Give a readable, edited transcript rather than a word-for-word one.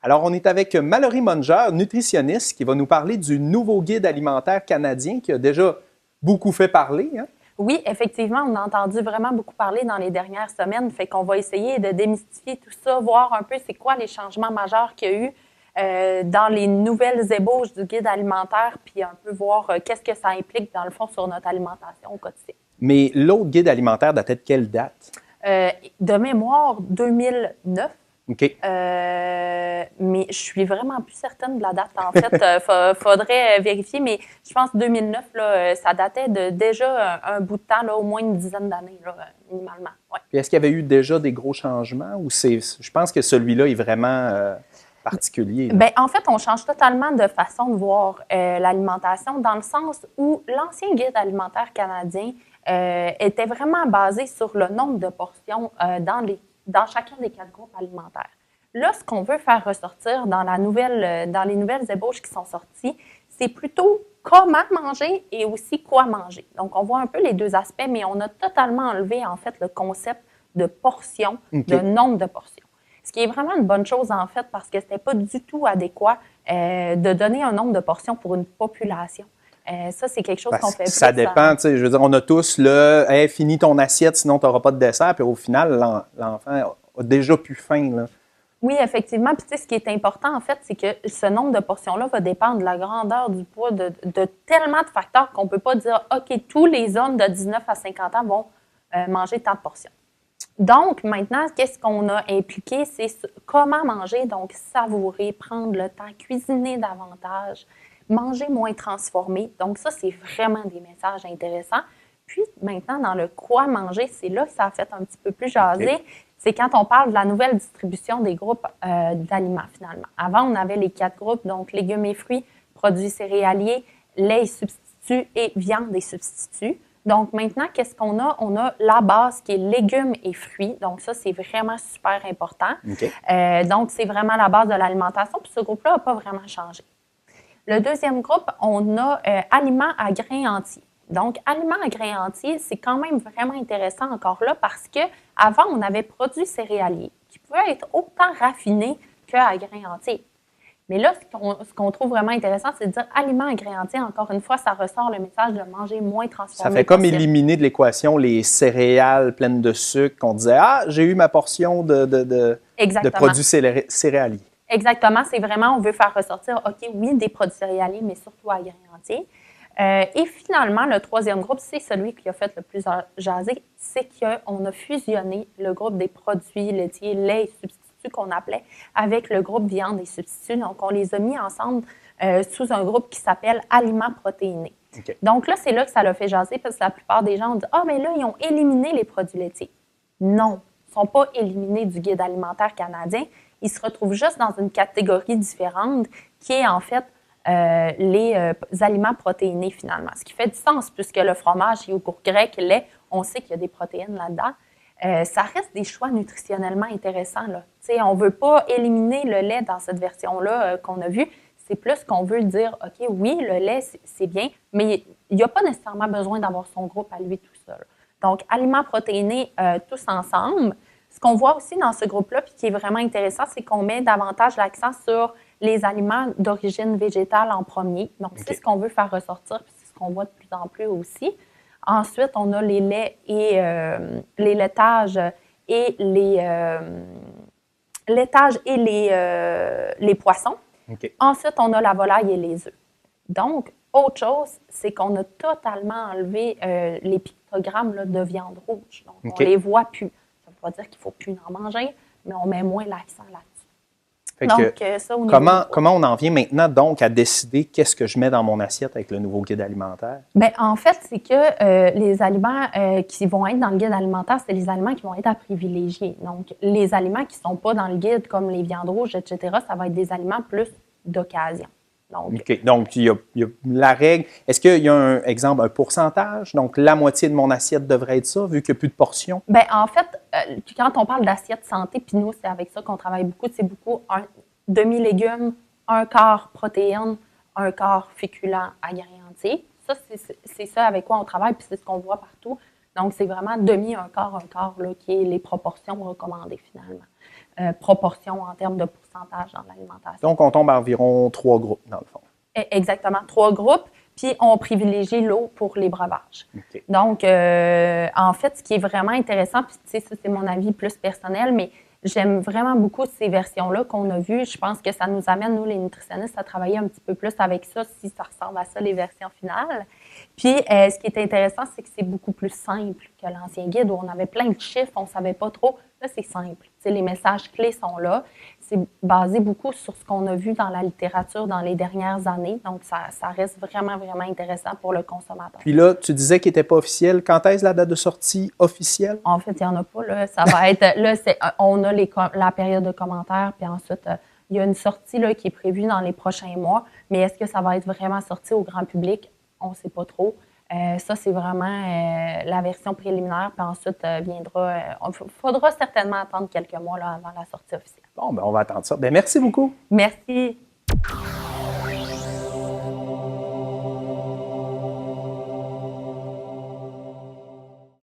Alors, on est avec Mallory Munger, nutritionniste, qui va nous parler du nouveau guide alimentaire canadien qui a déjà beaucoup fait parler. Hein? Oui, effectivement, on a entendu vraiment beaucoup parler dans les dernières semaines. Fait qu'on va essayer de démystifier tout ça, voir un peu c'est quoi les changements majeurs qu'il y a eu dans les nouvelles ébauches du guide alimentaire, puis un peu voir qu'est-ce que ça implique dans le fond sur notre alimentation au quotidien. Mais l'autre guide alimentaire datait de quelle date? De mémoire, 2009. OK. Mais je suis vraiment plus certaine de la date. En fait, faudrait vérifier, mais je pense que 2009, là, ça datait de déjà un bout de temps, là, au moins une dizaine d'années, là, minimalement. Ouais. Puis est-ce qu'il y avait eu déjà des gros changements ou je pense que celui-là est vraiment particulier? Bien, en fait, on change totalement de façon de voir l'alimentation dans le sens où l'ancien guide alimentaire canadien était vraiment basé sur le nombre de portions dans chacun des 4 groupes alimentaires. Là, ce qu'on veut faire ressortir dans les nouvelles ébauches qui sont sorties, c'est plutôt comment manger et aussi quoi manger. Donc, on voit un peu les deux aspects, mais on a totalement enlevé, en fait, le concept de portion, de nombre de portions. Ce qui est vraiment une bonne chose, en fait, parce que ce n'était pas du tout adéquat de donner un nombre de portions pour une population. Ça, c'est quelque chose qu'on fait plus. Ça dépend, tu sais, je veux dire, on a tous le hey, « finis ton assiette, sinon tu n'auras pas de dessert », puis au final, l'enfant a déjà plus faim, là. Oui, effectivement. Puis, tu sais, ce qui est important, en fait, c'est que ce nombre de portions-là va dépendre de la grandeur du poids, de tellement de facteurs qu'on ne peut pas dire, OK, tous les hommes de 19 à 50 ans vont manger tant de portions. Donc, maintenant, qu'est-ce qu'on a impliqué? C'est comment manger, donc savourer, prendre le temps, cuisiner davantage, manger moins transformé. Donc, ça, c'est vraiment des messages intéressants. Puis, maintenant, dans le quoi manger, c'est là que ça a fait un petit peu plus jaser. Okay. C'est quand on parle de la nouvelle distribution des groupes d'aliments, finalement. Avant, on avait les 4 groupes, donc légumes et fruits, produits céréaliers, lait et substituts et viande et substituts. Donc, maintenant, qu'est-ce qu'on a? On a la base qui est légumes et fruits. Donc, ça, c'est vraiment super important. Okay. Donc, c'est vraiment la base de l'alimentation. Puis, ce groupe-là n'a pas vraiment changé. Le deuxième groupe, on a aliments à grains entiers. Donc, aliments à grains entiers, c'est quand même vraiment intéressant encore là parce qu'avant, on avait produits céréaliers qui pouvaient être autant raffinés qu'à grains entiers. Mais là, ce qu'on trouve vraiment intéressant, c'est de dire aliments à grains entiers. Encore une fois, ça ressort le message de manger moins transformé. Ça fait comme éliminer de l'équation les céréales pleines de sucre qu'on disait « Ah, j'ai eu ma portion de produits céréaliers. » Exactement. C'est vraiment, on veut faire ressortir, OK, oui, des produits céréaliers, mais surtout à grains entiers. Et finalement, le troisième groupe, c'est celui qui a fait le plus jaser, c'est qu'on a fusionné le groupe des produits laitiers, lait et substituts qu'on appelait, avec le groupe viande et substituts. Donc, on les a mis ensemble sous un groupe qui s'appelle aliments protéinés. Okay. Donc là, c'est là que ça l'a fait jaser parce que la plupart des gens ont dit « Ah, mais là, ils ont éliminé les produits laitiers. » Non, ils ne sont pas éliminés du guide alimentaire canadien. Ils se retrouvent juste dans une catégorie différente qui est en fait les aliments protéinés finalement. Ce qui fait du sens puisque le fromage, yogourt grec, lait, on sait qu'il y a des protéines là-dedans. Ça reste des choix nutritionnellement intéressants, là. On ne veut pas éliminer le lait dans cette version-là qu'on a vue. C'est plus qu'on veut dire, OK, oui, le lait, c'est bien, mais il n'y a pas nécessairement besoin d'avoir son groupe à lui tout seul. Donc, aliments protéinés tous ensemble. Ce qu'on voit aussi dans ce groupe-là, puis qui est vraiment intéressant, c'est qu'on met davantage l'accent sur les aliments d'origine végétale en premier. Donc, okay. C'est ce qu'on veut faire ressortir, puis c'est ce qu'on voit de plus en plus aussi. Ensuite, on a les laits et les laitages et les poissons. Okay. Ensuite, on a la volaille et les œufs. Donc, autre chose, c'est qu'on a totalement enlevé les pictogrammes là, de viande rouge. Donc, okay. On ne les voit plus. Ça ne veut pas dire qu'il ne faut plus en manger, mais on met moins l'accent là-dessus. Donc, comment on en vient maintenant donc à décider qu'est-ce que je mets dans mon assiette avec le nouveau guide alimentaire? Bien, en fait, c'est que les aliments qui vont être dans le guide alimentaire, c'est les aliments qui vont être à privilégier. Donc, les aliments qui ne sont pas dans le guide, comme les viandes rouges, etc., ça va être des aliments plus d'occasion. Donc, il y a la règle. Est-ce qu'il y a un pourcentage? Donc, la moitié de mon assiette devrait être ça, vu qu'il n'y a plus de portions? Bien, en fait, quand on parle d'assiette santé, puis nous, c'est avec ça qu'on travaille beaucoup, c'est beaucoup un demi-légumes, un quart protéines, un quart féculent à grains entiers. Ça, c'est ça avec quoi on travaille, puis c'est ce qu'on voit partout. Donc, c'est vraiment demi, un quart, là, qui est les proportions recommandées finalement. proportion en termes de pourcentage dans l'alimentation. Donc, on tombe à environ 3 groupes, dans le fond. Exactement, 3 groupes. Puis, on privilégie l'eau pour les breuvages. Okay. Donc, en fait, ce qui est vraiment intéressant, puis tu sais, ça, c'est mon avis plus personnel, mais j'aime vraiment beaucoup ces versions-là qu'on a vues. Je pense que ça nous amène, nous, les nutritionnistes, à travailler un petit peu plus avec ça, si ça ressemble à ça, les versions finales. Puis, ce qui est intéressant, c'est que c'est beaucoup plus simple que l'ancien guide où on avait plein de chiffres, on ne savait pas trop. Là, c'est simple. Tu sais, les messages clés sont là. C'est basé beaucoup sur ce qu'on a vu dans la littérature dans les dernières années. Donc, ça reste vraiment, vraiment intéressant pour le consommateur. Puis là, tu disais qu'il n'était pas officiel. Quand est-ce la date de sortie officielle? En fait, il n'y en a pas. Là. Ça va être... Là, on a la période de commentaires, puis ensuite, il y a une sortie là, qui est prévue dans les prochains mois. Mais est-ce que ça va être vraiment sorti au grand public? On ne sait pas trop. Ça, c'est vraiment la version préliminaire, puis ensuite viendra... Il faudra certainement attendre quelques mois là, avant la sortie officielle. Bon, ben on va attendre ça. Bien, merci beaucoup. Merci.